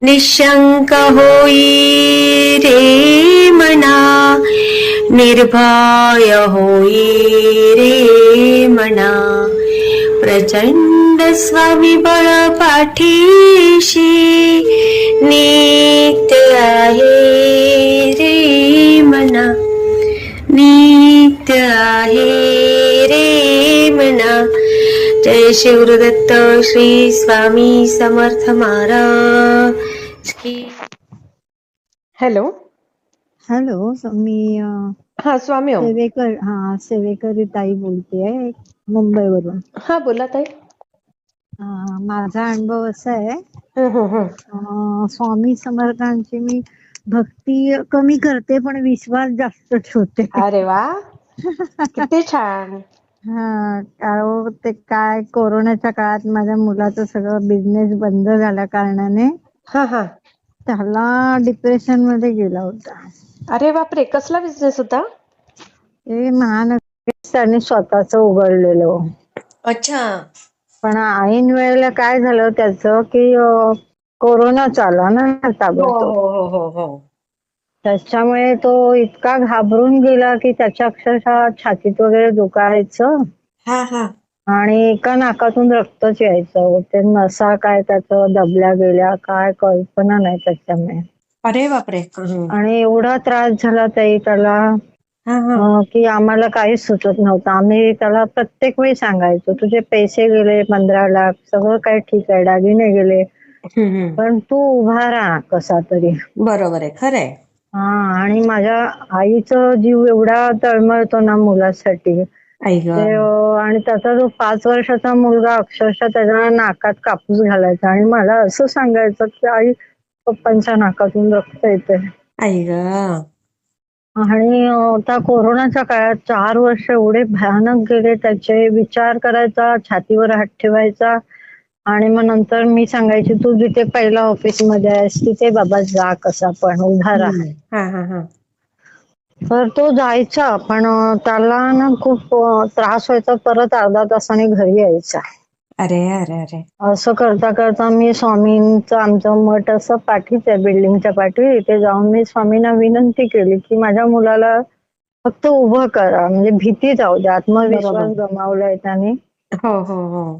निशंक होई रे मना, निर्भय होई रे मना, प्रचंड स्वविबळ पाठीशी नित्य आहे रे मना, नित्य आहे रे मना. जय शिवदत्त श्री स्वामी समर्थ महाराज की. हॅलो. हॅलो. मी हा स्वामी हो. सेवेकरी ताई बोलतेय मुंबईवरून. हा बोला ताई. माझा अनुभव असा आहे, हम्म. स्वामी समर्थांची मी भक्ती कमी करते पण विश्वास जास्त ठेवते. अरे वा, किती छान. कारण ते काय कोरोनाच्या काळात माझ्या मुलाचं सगळं बिझनेस बंद झाल्या कारणाने हा. त्याला डिप्रेशन मध्ये गेला होता. अरे बापरे, कसला बिझनेस होता? ते महानगर त्याने स्वतःच उघडलेलं. अच्छा. पण ऐन वेळेला काय झालं त्याचं की कोरोना चालला ना ताबडतोब. हो. त्याच्यामुळे तो इतका घाबरून गेला की त्याच्या अक्षरशः छातीत वगैरे दुखायचं हा. आणि एका नाकातून रक्तच यायचं. ते नसा काय त्याचं दबल्या गेल्या काय कल्पना नाही त्याच्यामुळे. अरे बापरे. आणि एवढा त्रास झाला ताई त्याला की आम्हाला काहीच सुचत नव्हतं. आम्ही त्याला प्रत्येक वेळी सांगायचो तुझे पैसे गेले 15 लाख सगळं काय ठीक आहे, दागिने गेले, पण तू उभा राहा कसा तरी. बरोबर आहे, खरंय. आणि माझ्या आईचा जीव एवढा तळमळतो ना मुलासाठी. आणि त्याचा जो 5 वर्षाचा मुलगा अक्षरशः त्याच्या नाकात कापूस घालायचा आणि मला असं सांगायचं की आई पप्पांच्या नाकातून रक्त येते. आई ग. आणि त्या कोरोनाच्या काळात 4 वर्ष एवढे भयानक गेले त्याचे. विचार करायचा, छातीवर हात ठेवायचा आणि मग नंतर मी सांगायची तू जिथे पहिला ऑफिस मध्ये आहेस तिथे बाबा जा कसा पण उभा राहा. तर तो जायचा पण त्याला ना खूप त्रास व्हायचा. परत अर्धा तासाने घरी यायचा. अरे. असं करता करता मी स्वामींचं आमचं मठ असं पाठीच आहे बिल्डिंगच्या पाठी. इथे जाऊन मी स्वामींना विनंती केली की माझ्या मुलाला फक्त उभं करा, म्हणजे भीती जाऊ दे, आत्मविश्वास गमावलाय त्याने.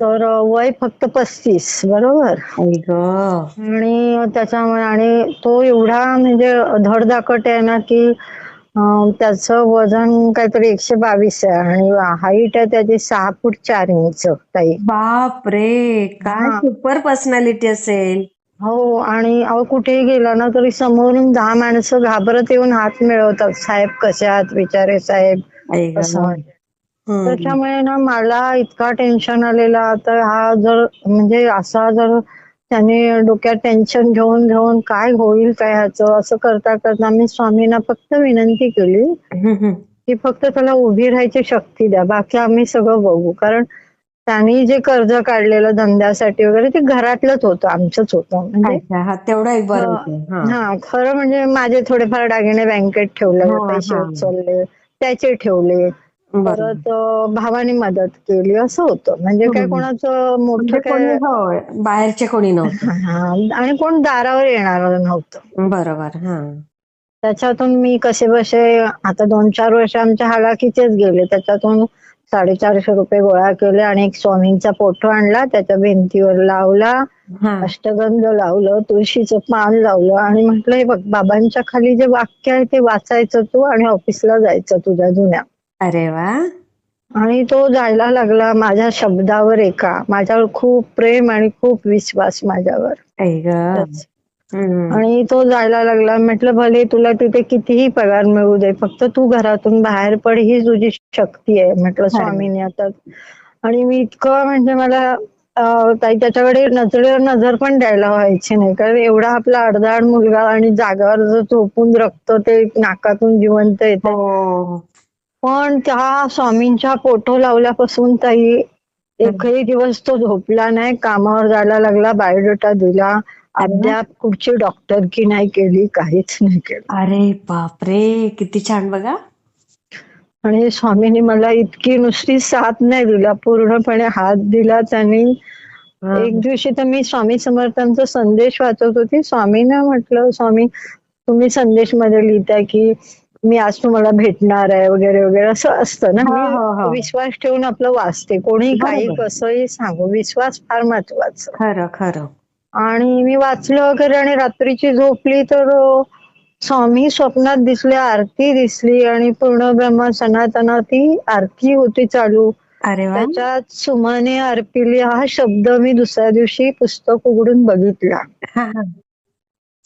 तर वय फक्त 35 बरोबर. आणि त्याच्यामुळे आणि तो एवढा म्हणजे धडधाकट आहे ना की त्याचं वजन काहीतरी 122 आहे आणि हाईट आहे त्याची 6 फूट 4 इंच ताई. बापरे, काय सुपर पर्सनॅलिटी असेल. हो. आणि कुठेही गेला ना तरी समोरून 10 माणसं घाबरत येऊन हात मिळवतात, साहेब कसे आहात विचारे साहेब असं. त्याच्यामुळे ना मला इतका टेन्शन आलेला. तर हा जर म्हणजे असा जर त्याने डोक्यात टेन्शन घेऊन काय होईल काय ह्याचं असं करता करता मी स्वामींना फक्त विनंती केली की फक्त त्याला उभी राहायची शक्ती द्या, बाकी आम्ही सगळं बघू. कारण त्यांनी जे कर्ज काढलेलं धंद्यासाठी वगैरे ते घरातलंच होतं, आमचंच होतं. म्हणजे तेवढं एक बरं. खरं म्हणजे माझे थोडेफार दागिने बँकेत ठेवले, पैसे उचलले त्याचे ठेवले, परत भावानी मदत केली, असं होतं. म्हणजे काय कोणाचं मोठं काय बाहेरचे कोणी नव्हतं आणि कोण दारावर येणार नव्हतं. बरोबर. त्याच्यातून मी कसे बसे आता 2-4 वर्ष आमच्या हालाखीचेच गेले. त्याच्यातून 450 रुपये गोळा केले आणि एक स्वामींचा फोटो आणला, त्याच्या भिंतीवर लावला, अष्टगंध लावलं, तुळशीचं पान लावलं आणि म्हटलं हे बघ बाबांच्या खाली जे वाक्य आहे ते वाचायचं तू आणि ऑफिसला जायचं तुझ्या जुन्या. अरे वा. आणि तो जायला लागला माझ्या शब्दावर. माझ्यावर खूप प्रेम आणि खूप विश्वास माझ्यावर. आणि तो जायला लागला. म्हटलं भले तुला तिथे कितीही पगार मिळू दे, फक्त तू घरातून बाहेर पड, ही तुझी शक्ती आहे म्हटलं स्वामींनी आता. आणि मी इतकं म्हणजे मला त्याच्याकडे नजर पण द्यायला व्हायची नाही. कारण एवढा आपला अर्धाड मुलगा आणि जागावर जर झोपून रक्त ते नाकातून जिवंत येते. पण त्या स्वामींच्या फोटो लावल्यापासून ताई एकही दिवस तो झोपला नाही. कामावर जायला लागला, बायोडेटा दिला, अद्याप कुठची डॉक्टर की नाही केली, काहीच नाही केलं. अरे बापरे, किती छान बघा. आणि स्वामींनी मला इतकी नुसती साथ नाही दिला, पूर्णपणे हात दिला त्यांनी. हा. एक दिवशी तर मी स्वामी समर्थांचा संदेश वाचत होती. स्वामींना म्हटलं, स्वामी तुम्ही संदेश मध्ये लिहिताय की मी आज तुम्हाला भेटणार आहे वगैरे वगैरे, असं असतं ना. हो मी हो हो विश्वास ठेवून आपलं वाचते, कोणी काही बरोबर. कसंही सांगू, विश्वास फार महत्वाचा. खरं खरं. आणि मी वाचलं वगैरे आणि रात्रीची झोपली तर स्वामी स्वप्नात दिसले, आरती दिसली आणि पूर्ण ब्रह्म सनातना ती आरती होती चालू. अरे वा. त्याच्यात सुमने अर्पिली हा शब्द मी दुसऱ्या दिवशी पुस्तक उघडून बघितला. हा हा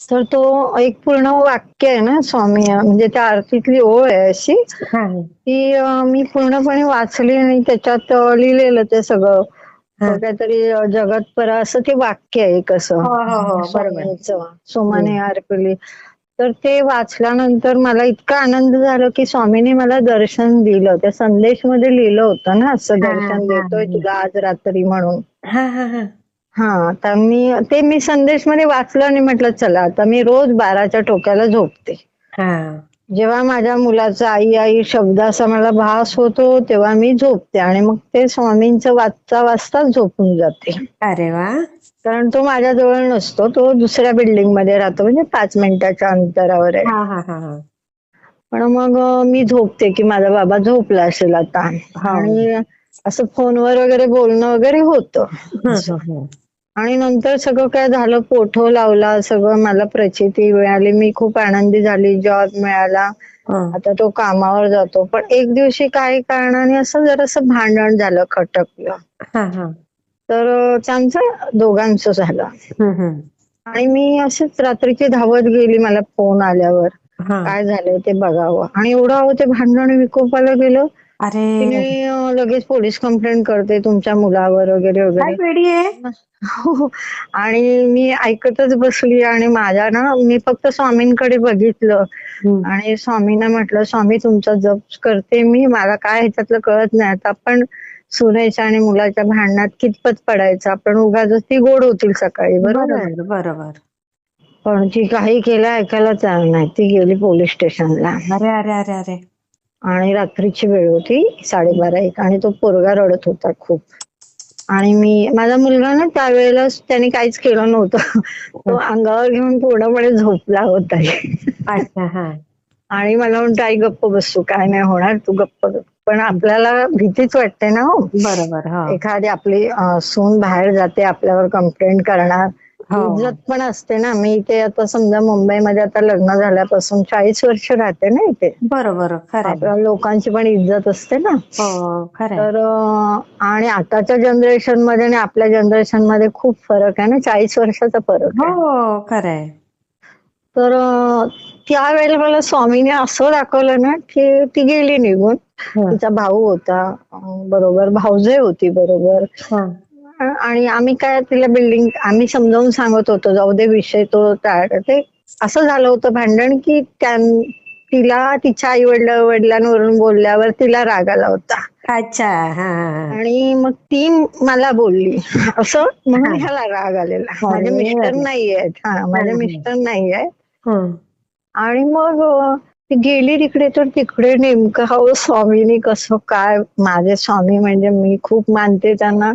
तर तो एक पूर्ण वाक्य आहे ना स्वामी, म्हणजे त्या आरतीतली ओळ आहे अशी, हा ती मी पूर्णपणे वाचली आणि त्याच्यात लिहिलेलं ते सगळं. हा. काहीतरी जगतपरा असं ते वाक्य आहे कसं हो हो हो बरोबर. स्वामींचं, सुमने अर्पिली. तर ते वाचल्यानंतर मला इतका आनंद झाला की स्वामीने मला दर्शन दिलं. त्या संदेश मध्ये लिहिलं होतं ना, असं हा दर्शन हा देतोय तुला आज रात्री म्हणून. हा हा हा. हा, तर मी संदेश मध्ये वाचलं आणि म्हटलं चला आता मी रोज 12च्या टोक्याला झोपते. हा. जेव्हा माझ्या मुलाचा आई आई शब्द असा मला भास होतो तेव्हा मी झोपते आणि मग ते स्वामींचं वाचता वाचता झोपून जाते. अरे वा. कारण तो माझ्या जवळ नसतो, तो दुसऱ्या बिल्डिंग मध्ये राहतो, म्हणजे 5 मिनिटाच्या अंतरावर आहे. हा हा हा हा. पण मग मी झोपते की माझा बाबा झोपला असेल आता. हो. आणि असं फोनवर वगैरे बोलणं वगैरे होतं. हम्म. आणि नंतर सगळं काय झालं, पोठो लावला, सगळं मला प्रचिती मिळाली, मी खूप आनंदी झाली, जॉब मिळाला, हम्म. आता तो कामावर जातो. पण एक दिवशी काही कारणाने असं जरासं भांडण झालं, खटकलं. हा हा. तर त्यांचं दोघांचं झालं. हम्म. आणि मी अशीच रात्रीची धावत गेली, मला फोन आल्यावर हा. काय झालंय ते बघावं. आणि एवढं ते भांडण विकोपाला गेलं अरे की मी लगेच पोलीस कंप्लेंट करते तुमच्या मुलावर वगैरे काय वगैरे. वेडी आहे. हो. आणि मी ऐकतच बसली आणि माझ्या ना, मी फक्त स्वामींकडे बघितलं हम्म. आणि स्वामींना म्हटलं स्वामी तुमचा जप करते मी, मला काय ह्याच्यातलं कळत नाही. आता आपण सुनेच्या आणि मुलाच्या भांडणात कितपत पडायचं, आपण उगाच ती गोड होतील सकाळी, बरोबर. बरोबर बरोबर. पण ती काही केलं ऐकायला तयार नाही, ती गेली पोलीस स्टेशनला. अरे अरे अरे अरे. आणि रात्रीची वेळ होती, 12:30-1, आणि तो पोरगा रडत होता खूप. आणि माझा मुलगा ना त्यावेळेला त्याने काहीच केलं नव्हतं, तो अंगावर घेऊन पूर्णपणे झोपला होता. अच्छा. हा आणि मला म्हणतो आई गप्प बसू, काय नाही होणार, तू गप्प बस. पण आपल्याला भीतीच वाटते ना हो, बरोबर. हो एखादी आपली सून बाहेर जाते आपल्यावर कंप्लेंट करणार, हो इज्जत पण असते ना. मी इथे आता समजा मुंबईमध्ये आता लग्न झाल्यापासून 40 वर्ष राहते ना इथे, बरोबर. खरंय. आपल्या लोकांची पण इज्जत असते ना. हो खरंय. तर आणि आताच्या जनरेशन मध्ये आणि आपल्या जनरेशन मध्ये खूप फरक आहे ना, 40 वर्षाचा फरक आहे. हो खरंय. तर त्यावेळेला मला स्वामीने असं दाखवलं ना की ती गेली निघून. तिचा भाऊ होता बरोबर, भाऊजय होती बरोबर. आणि आम्ही काय तिला बिल्डिंग, आम्ही समजावून सांगत होतो जाऊ दे विषय तो टाळ. ते असं झालं होतं भांडण की तिला तिच्या आई वडिलांवरून बोलल्यावर तिला राग आला होता. अच्छा. हा आणि मग ती मला बोलली असं, म्हणून ह्याला राग आलेला. माझे मिस्टर नाही आहेत, माझे मिस्टर नाही आहेत. आणि मग ती गेली तिकडे. तर तिकडे नेमकं हो स्वामीनी कसं काय, माझे स्वामी म्हणजे मी खूप मानते त्यांना,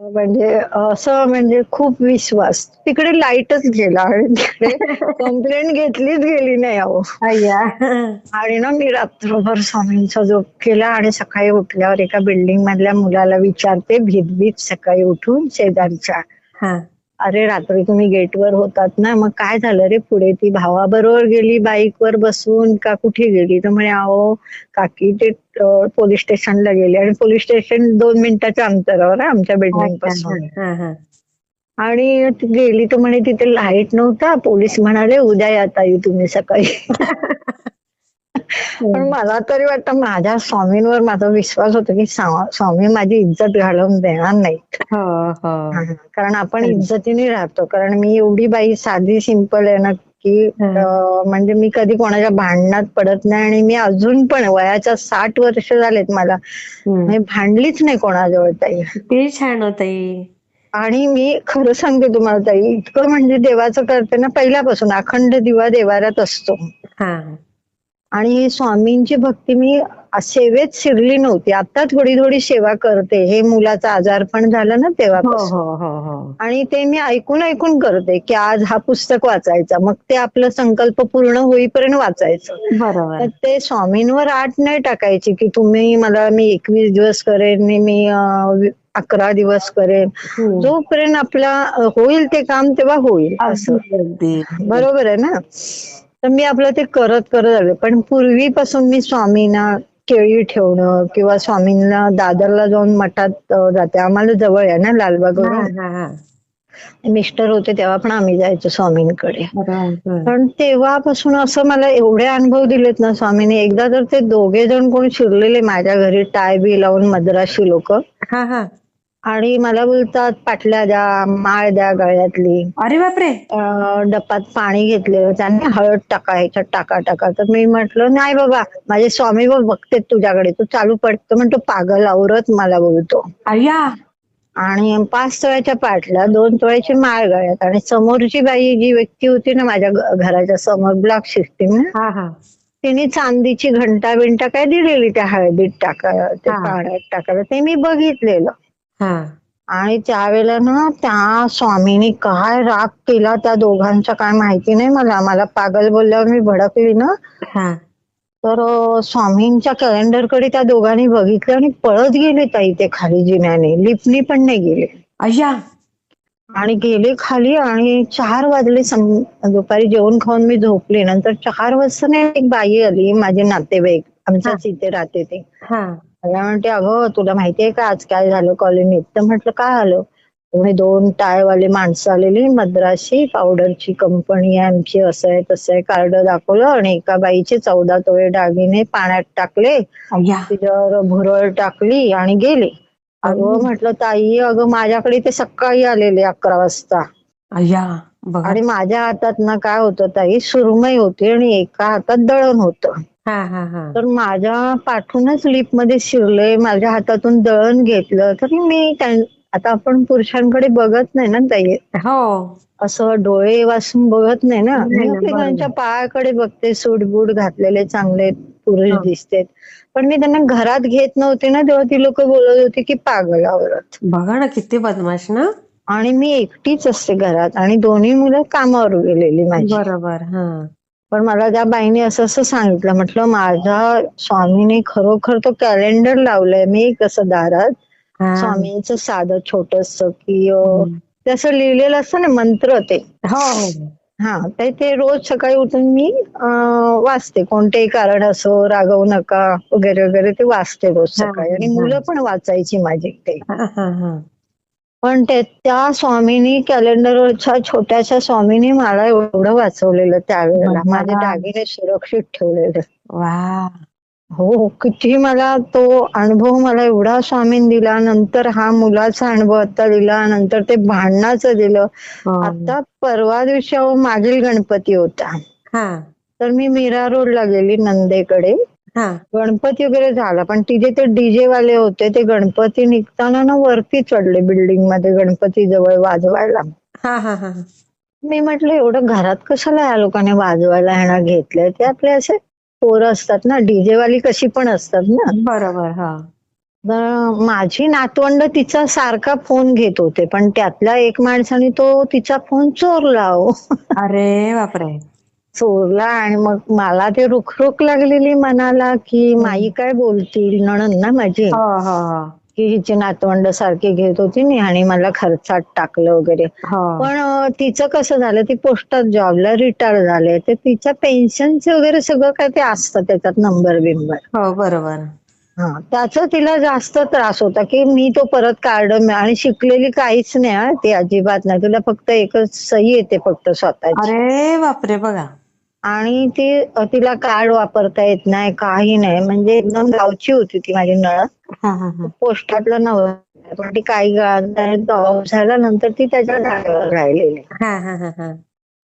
म्हणजे असं म्हणजे खूप विश्वास. तिकडे लाईटच गेला आणि तिकडे कंप्लेंट घेतलीच गेली नाही अहो. आणि ना मी रात्रभर स्वामींचा जप केला आणि सकाळी उठल्यावर एका बिल्डिंग मधल्या मुलाला विचारते भीत सकाळी उठून शेजारच्या, अरे रात्री तुम्ही गेटवर होतात ना, मग काय झालं रे पुढे. ती भावाबरोबर गेली बाईकवर बसून का कुठे गेली. तर म्हणे अहो काकी ते पोलीस स्टेशनला गेले. आणि पोलीस स्टेशन 2 मिनिटाच्या अंतरावर आहे आमच्या बिल्डिंग पासून. आणि ती गेली तर म्हणे तिथे लाईट नव्हता, पोलीस म्हणाले उद्या या ताई तुम्ही सकाळी. पण मला तरी वाटतं माझ्या स्वामींवर माझा विश्वास होता की स्वामी माझी इज्जत घालवून देणार नाहीत. कारण आपण इज्जतीने राहतो. कारण मी एवढी बाई साधी सिंपल आहे ना की म्हणजे मी कधी कोणाच्या भांडणात पडत नाही. आणि मी अजून पण वयाच्या 60 वर्ष झालेत मला, मी भांडलीच नाही कोणाजवळ ताई. ते छान होत. आणि मी खरं सांगते तुम्हाला ताई, इतकं म्हणजे देवाचं करते ना, पहिल्यापासून अखंड दिवा देवाऱ्यात असतो. आणि स्वामींची भक्ती मी सेवेत शिरली नव्हती. आता थोडी थोडी सेवा करते. हे मुलाचा आजारपण झालं ना हो तेव्हापासून. हो हो हो आणि ते मी ऐकून ऐकून करते की आज हा पुस्तक वाचायचा, मग ते आपलं संकल्प पूर्ण होईपर्यंत वाचायचं. बरोबर. तर ते स्वामींवर आठ नाही टाकायची की मी 21 दिवस करेन, मी 11 दिवस करेन. हम्म. जोपर्यंत आपला होईल ते काम तेव्हा होईल असं. अगदी अगदी. बरोबर आहे ना. तर मी आपलं ते करत करत आले. पण पूर्वीपासून मी स्वामींना केळी ठेवणं किंवा स्वामींना दादरला जाऊन मठात जाते. आम्हाला जवळ आहे ना हा लालबागवरून. हा हा. मिस्टर होते तेव्हा पण आम्ही जायचो स्वामींकडे. बरोबर. पण तेव्हापासून असं मला एवढे अनुभव दिलेत ना स्वामीने. एकदा तर ते दोघे जण कोण शिरलेले माझ्या घरी टाय बी लावून, मद्रासी लोक, हा हा. आणि मला बोलतात पाटल्या द्या, माळ द्या गळ्यातली. अरे बापरे. डपात पाणी घेतलेलं, त्याने हळद टाका, ह्याच्यात टाका टाका. तर मी म्हटलं नाही बाबा, माझे स्वामी बघते तुझ्याकडे, तू चालू पडतो. म्हणतो पागल औरत मला बोलतो. अय्या. आणि 5 तोळ्याच्या पाटल्या, 2 तोळ्याची माळ गळ्यात. आणि समोरची बाई जी व्यक्ती होती ना माझ्या घराच्या समोर, ब्लॉक सिस्टीम ना, हा हा तिने चांदीची घंटा बिंटा काय दिलेली त्या हळदीत टाकायला, ते हा. पाण्यात टाकायला. ते मी बघितलेलं. हा आणि त्यावेळेला ना त्या स्वामींनी काय राग केला त्या दोघांचा काय माहिती नाही मला. मला पागल बोलल्यावर मी भडकली ना. हा. तर स्वामींच्या कॅलेंडरकडे त्या दोघांनी बघितलं आणि पळत गेले ताई ते खाली जिन्याने. लिफ्टनी पण नाही गेले. अय्या. आणि गेले खाली. आणि 4 वाजले. दुपारी जेवण खाऊन मी झोपले. नंतर 4 वाजता ना एक बाई आली, माझे नातेवाईक, आमच्याच इथे राहते ते. हा. मला म्हणते अगं तुला माहितीये का आज काय झालं कॉलनीत. तर म्हटलं काय आलं. म्हणे 2 टायवाले माणसं आलेली, मद्रासी पावडरची कंपनी आहे आमची, असं आहे तसं आहे. कार्ड दाखवलं आणि एका बाईचे 14 तोळे दागिने पाण्यात टाकले, अय्या. तिच्यावर भुरळ टाकली आणि गेले. अगं म्हटलं ताई, अगं माझ्याकडे ते सकाळी आलेले 11 वाजता. अय्या. बघा. आणि माझ्या हातात ना काय होतं ताई, सुरमई होती आणि एका हातात दळण होतं. हा हा हा. तर माझ्या पाठूनच लिफ्ट मध्ये शिरले, माझ्या हातातून दळण घेतलं. तरी मी आता आपण पुरुषांकडे बघत नाही ना ताई, हो. असं डोळे वाचून बघत नाही ना. नाही मी ना, आपल्या बरोबर. त्यांच्या पायाकडे बघते, सूट बूट घातलेले चांगले पुरुष हो. दिसतेत. पण मी त्यांना घरात घेत नव्हते ना, तेव्हा ती लोक बोलत होती की पागल आवरत. बघा ना किती बदमाश ना. आणि मी एकटीच असते घरात आणि दोन्ही मुलं कामावर गेलेली माझी. बरोबर. हा. पण मला त्या बाईने असं असं सांगितलं. म्हटलं माझ्या स्वामीने खरोखर तो कॅलेंडर लावलंय मी कसं दारात, हा. स्वामींचं साधं छोटस की हम्म. ते असं लिहिलेलं असतं ना मंत्र ते. हो हो. हा, तर ते रोज सकाळी उठून मी वाचते. कोणतेही कारण असो, रागवू नका वगैरे वगैरे, ते वाचते रोज हा सकाळी. आणि हा मुलं पण वाचायची माझी ते. हा हा हा. पण त्या स्वामींनी कॅलेंडरच्या छोट्याशा स्वामींनी मला एवढं वाचवलेलं त्यावेळेला. माझे बघा. दागिने सुरक्षित ठेवलेले. वा. हो, किती मला तो अनुभव मला एवढा स्वामींनी दिला. नंतर हा मुलाचा अनुभव आता दिला, नंतर ते भांडणाचं दिलं. हो. आता परवा दिवशी मागील गणपती होता. हा तर मी मीरा रोडला गेली नंदेकडे. हा. गणपती वगैरे झाला, पण तिथे ते डीजे वाले होते. ते गणपती निघताना ना वरती चढले बिल्डिंग मध्ये गणपती जवळ वाजवायला. हा हा हा. मी म्हटलं एवढं घरात कशाला या लोकांनी वाजवायला ह्यांना घेतलंय. ते आपले असे पोरं असतात ना, डीजे वाली कशी पण असतात ना. बरोबर. हा. तर माझी नातवंड तिचा सारखा फोन घेत होते, पण त्यातल्या एक माणसाने तो तिचा फोन चोरला. अरे बापरे. चोरला. आणि मग मला ते रुखरुख लागलेली मनाला की माई काय बोलतील, नणंद ना माझी, हो हो हो. की हिची नातवंड सारखी घेत होती नी आणि मला खर्चात टाकलं वगैरे. हो. पण तिचं कसं झालं, ती पोस्टात जॉबला रिटायर झाले, तर तिच्या पेन्शनचे वगैरे सगळं काय ते असतं त्याच्यात, नंबर बिंबर. हो बरोबर. हा, त्याचा तिला जास्त त्रास होता की मी तो परत कार्ड, आणि शिकलेली काहीच नाही हा ती, अजिबात नाही. तिला फक्त एकच सही येते फक्त स्वतःची. अरे बापरे. बघा. आणि तिला कार्ड वापरता येत नाही, काही नाही. म्हणजे एकदम गावची होती ती माझी नणंद. हा हा हा. पोस्टातलं नव्हतं, पण ती काही ऑफ झाल्यानंतर ती त्याच्या जागेवर राहिलेली. हा हा हा हा.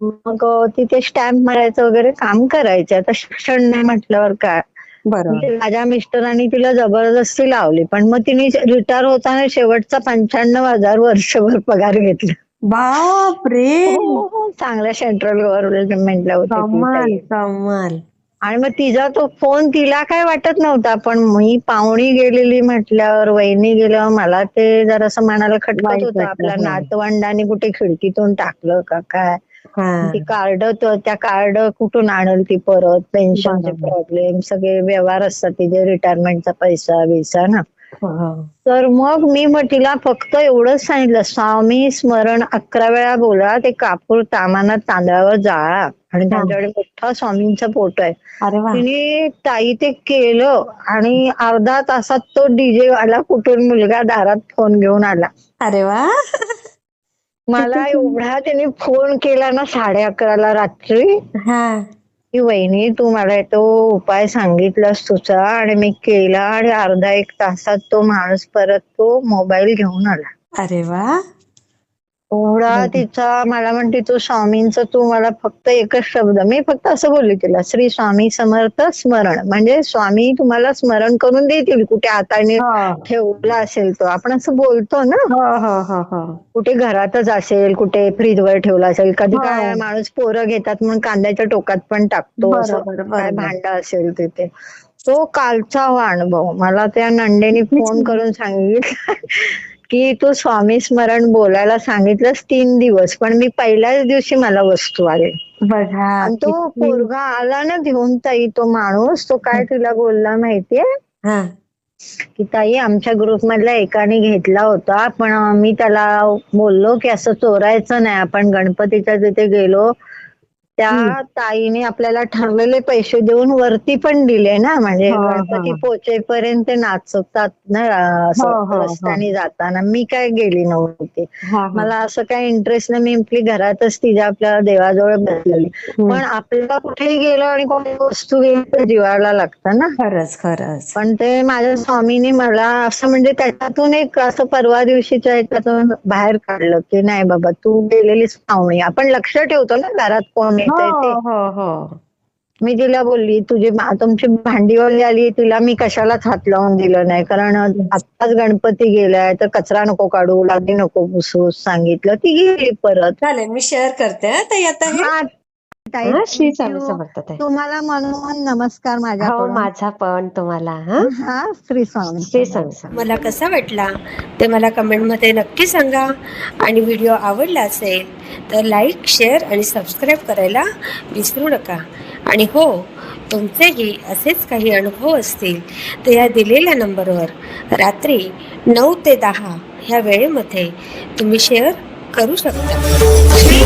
मग तिथे स्टॅम्प मारायचं वगैरे काम करायचं. आता शिक्षण नाही म्हटल्यावर काय. बरोबर. म्हणजे माझ्या मिस्टरांनी तिला जबरदस्ती लावली, पण मग तिने रिटायर होताना शेवटचा 95,000 वर्षभर पगार घेतला. बापरे. हो, चांगल्या सेंट्रल गव्हर्नमेंटला होती ती कमाल ताई. कमाल. आणि मग तिचा तो फोन तिला काय वाटत नव्हता, पण मी पाहुणी गेलेली म्हटल्यावर, वहिनी गेल्यावर मला ते जरासं मनाला खटकत वाईट होतं. वाटलं, आपल्या हो. नातवंडाने कुठे खिडकीतून टाकलं का काय. हा ती त्या कार्ड कुठून आणल ती परत, पेन्शनचे बरोबर. प्रॉब्लेम, सगळे व्यवहार असतात तिचे, रिटायरमेंटचा पैसा बिसा ना. हो. तर मग मी तिला फक्त एवढंच सांगितलं, स्वामी स्मरण 11 वेळा बोला, ते कापूर तामानात तांदळावर जाळा, आणि हा. त्यांच्याकडे मोठा स्वामींचा फोटो आहे. अरे वा. तिने ताई ते केलं, आणि अर्धा तासात तो डीजे वाला कुठून मुलगा दारात फोन घेऊन आला. अरे वा. मला एवढा त्याने फोन केला ना 11:30 रात्री, हा. की वहिनी तू मला तो उपाय सांगितलास तुझा, आणि मी केला, आणि अर्धा एक तासात तो माणूस परत तो मोबाईल घेऊन आला. अरे वा. एवढा तिचा, मला म्हणते तू स्वामींचं, तू मला फक्त एकच शब्द, मी फक्त असं बोलली तिला, श्री स्वामी समर्थ स्मरण, म्हणजे स्वामी तुम्हाला स्मरण करून देतील, कुठे हाताने हो ठेवला असेल तो, आपण असं बोलतो ना, हो हो हो हो. कुठे घरातच असेल, कुठे फ्रीजवर ठेवला असेल, कधी हो. काय माणूस पोरं घेतात म्हणून कांद्याच्या टोकात पण टाकतो, असं बरोबर काय बरोबर. भांड असेल तिथे. तो कालचा हा अनुभव मला त्या नंदेने फोन करून सांगितलं, की तू स्वामी स्मरण बोलायला सांगितलंस 3 दिवस, पण मी पहिल्याच दिवशी मला वस्तू आली. बघा आणि तो किती. पोरगा आला ना घेऊन, ताई तो माणूस, तो काय तिला बोलला माहितीये, हा. की ताई आमच्या ग्रुप मधल्या एकाने घेतला होता, पण मी त्याला बोललो की असं चोरायचं नाही, आपण गणपतीच्या तिथे गेलो, त्या ताईने आपल्याला ठरलेले पैसे देऊन वरती पण दिले ना, म्हणजे हो, हो. गणपती पोचेपर्यंत ते नाचतात ना, असं हो, हो, हो. रस्त्याने जाताना. मी काय गेली नव्हती, हा, हा. मला असं काही इंटरेस्ट नाही, मी आपली घरातच तिच्या आपल्या देवाजवळ बसलेली. पण आपल्याला कुठेही गेलो आणि कोणी वस्तू गेली तर जीवाला लागतं ना. खरंच खरंच. पण ते माझ्या स्वामीने मला असं, म्हणजे त्याच्यातून एक असं परवा दिवशीच्या ह्याच्यातून बाहेर काढलं, की नाही बाबा तू गेलेली पाहुणी, आपण लक्ष ठेवतो ना घरात कोण हो येतंय ते. हो हो. मी तिला बोलली, तुमची भांडीवाली आली, तिला मी कशालाच हात लावून दिलं नाही, कारण आत्ताच गणपती गेलाय, तर कचरा नको काढू, लादी नको पुसू सांगितलं, ती गेली परत. चालेल, मी शेअर करते हा ताई आता हे. हा ताई, हा, श्री thank स्वामी you. समर्थ ताई. तुम्हाला म्हणून नमस्कार हो, माझ्याकडून. माझा पण तुम्हाला. हा, हा, श्री स्वामी श्री समर्थ. स्वामी. मला कसा वाटला ते मला कमेंटमध्ये नक्की सांगा. आणि व्हिडिओ आवडला असेल तर लाईक, शेअर आणि सबस्क्राईब करायला विसरू नका. आणि हो, तुमचेही असेच काही अनुभव असतील तर या दिलेल्या नंबरवर रात्री 9 ते 10 ह्या वेळेमध्ये तुम्ही शेअर करू शकता.